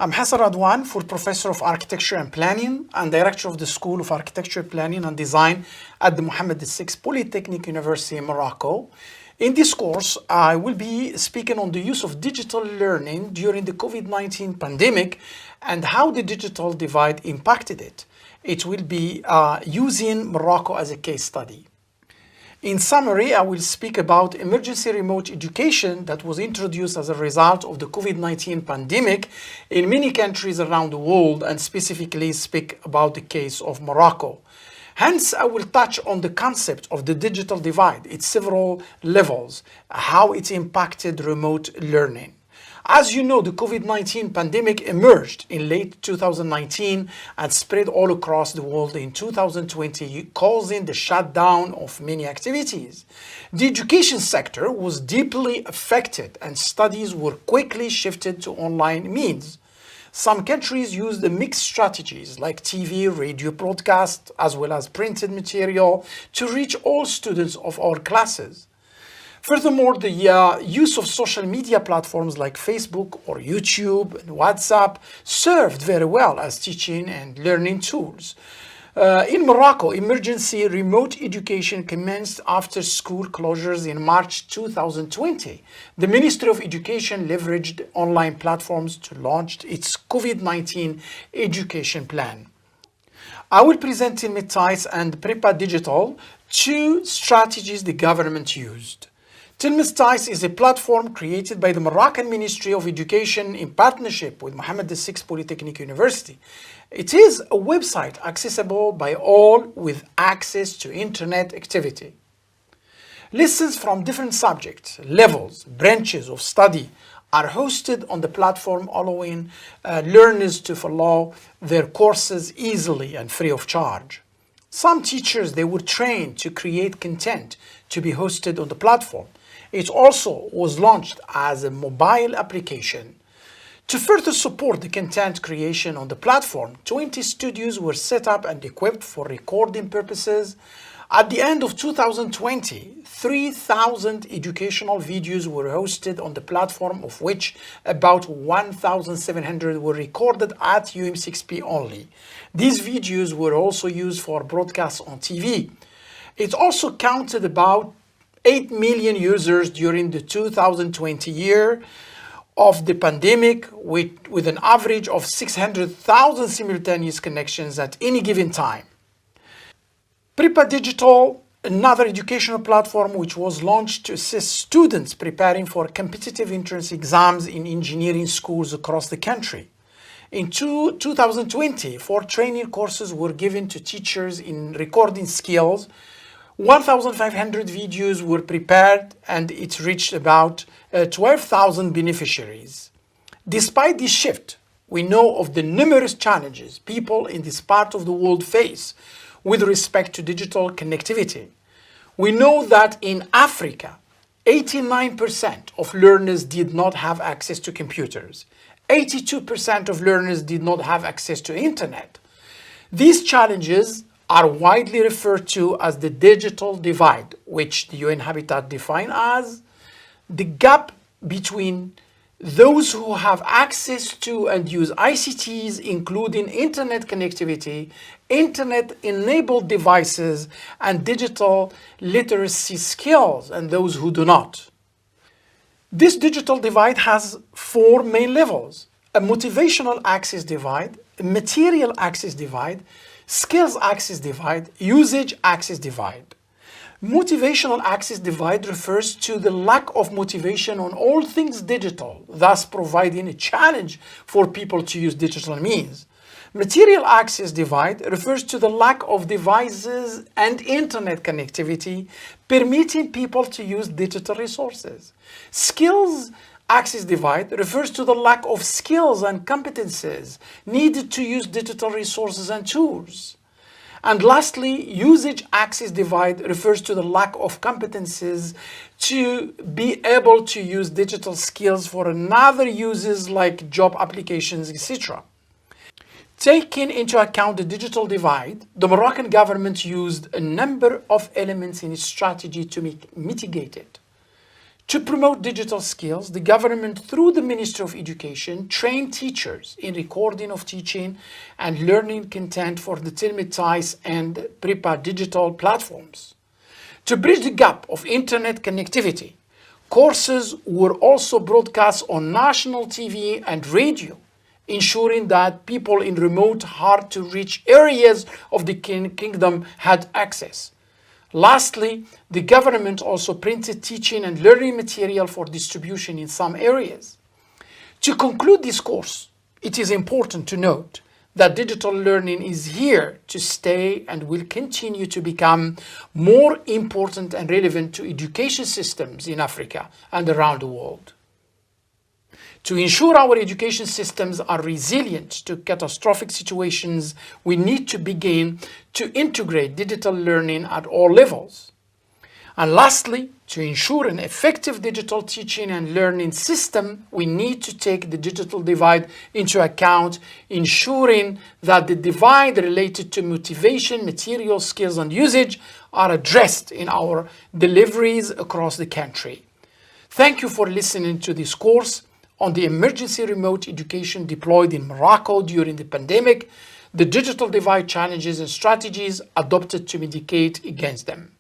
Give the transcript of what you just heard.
I'm Hassan Radwan, full professor of architecture and planning and director of the School of Architecture, Planning and Design at the Mohammed VI Polytechnic University in Morocco. In this course, I will be speaking on the use of digital learning during the Covid-19 pandemic and how the digital divide impacted it. It will be using Morocco as a case study. In summary, I will speak about emergency remote education that was introduced as a result of the Covid-19 pandemic in many countries around the world, and specifically speak about the case of Morocco. Hence, I will touch on the concept of the digital divide, its several levels, how it impacted remote learning. As you know, the Covid-19 pandemic emerged in late 2019 and spread all across the world in 2020, causing the shutdown of many activities. The education sector was deeply affected and studies were quickly shifted to online means. Some countries used mixed strategies like TV, radio broadcast, as well as printed material to reach all students of all classes. Furthermore, the use of social media platforms like Facebook or YouTube and WhatsApp served very well as teaching and learning tools. In Morocco, emergency remote education commenced after school closures in March 2020. The Ministry of Education leveraged online platforms to launch its Covid-19 education plan. I will present in Tilmis and Prepa Digital two strategies the government used. Tilmis is a platform created by the Moroccan Ministry of Education in partnership with Mohammed VI Polytechnic University. It is a website accessible by all with access to internet activity. Lessons from different subjects, levels, branches of study are hosted on the platform, allowing learners to follow their courses easily and free of charge. Some teachers, they were trained to create content to be hosted on the platform. It also was launched as a mobile application. To further support the content creation on the platform, 20 studios were set up and equipped for recording purposes. At the end of 2020, 3,000 educational videos were hosted on the platform, of which about 1,700 were recorded at UM6P only. These videos were also used for broadcasts on TV. It also counted about 8 million users during the 2020 year of the pandemic, with an average of 600,000 simultaneous connections at any given time. Prepa Digital, another educational platform which was launched to assist students preparing for competitive entrance exams in engineering schools across the country. In 2020, 4 training courses were given to teachers in recording skills. 1,500 videos were prepared and it reached about 12,000 beneficiaries. Despite this shift, we know of the numerous challenges people in this part of the world face with respect to digital connectivity. We know that in Africa, 89% of learners did not have access to computers. 82% of learners did not have access to internet. These challenges are widely referred to as the digital divide, which the UN Habitat define as the gap between those who have access to and use ICTs, including internet connectivity, internet-enabled devices, and digital literacy skills, and those who do not. This digital divide has 4 main levels: a motivational access divide, a material access divide, skills access divide, usage access divide. Motivational access divide refers to the lack of motivation on all things digital, thus providing a challenge for people to use digital means. Material access divide refers to the lack of devices and internet connectivity, permitting people to use digital resources. Skills access divide refers to the lack of skills and competences needed to use digital resources and tools. And lastly, usage access divide refers to the lack of competences to be able to use digital skills for another uses like job applications, etc. Taking into account the digital divide, the Moroccan government used a number of elements in its strategy to mitigate it. To promote digital skills, the government, through the Ministry of Education, trained teachers in recording of teaching and learning content for the telematics and Prepa digital platforms. To bridge the gap of internet connectivity, courses were also broadcast on national TV and radio, ensuring that people in remote, hard-to-reach areas of the kingdom had access. Lastly, the government also printed teaching and learning material for distribution in some areas. To conclude this course, it is important to note that digital learning is here to stay and will continue to become more important and relevant to education systems in Africa and around the world. To ensure our education systems are resilient to catastrophic situations, we need to begin to integrate digital learning at all levels. And lastly, to ensure an effective digital teaching and learning system, we need to take the digital divide into account, ensuring that the divide related to motivation, material skills, and usage are addressed in our deliveries across the country. Thank you for listening to this course on the emergency remote education deployed in Morocco during the pandemic, the digital divide challenges and strategies adopted to mitigate against them.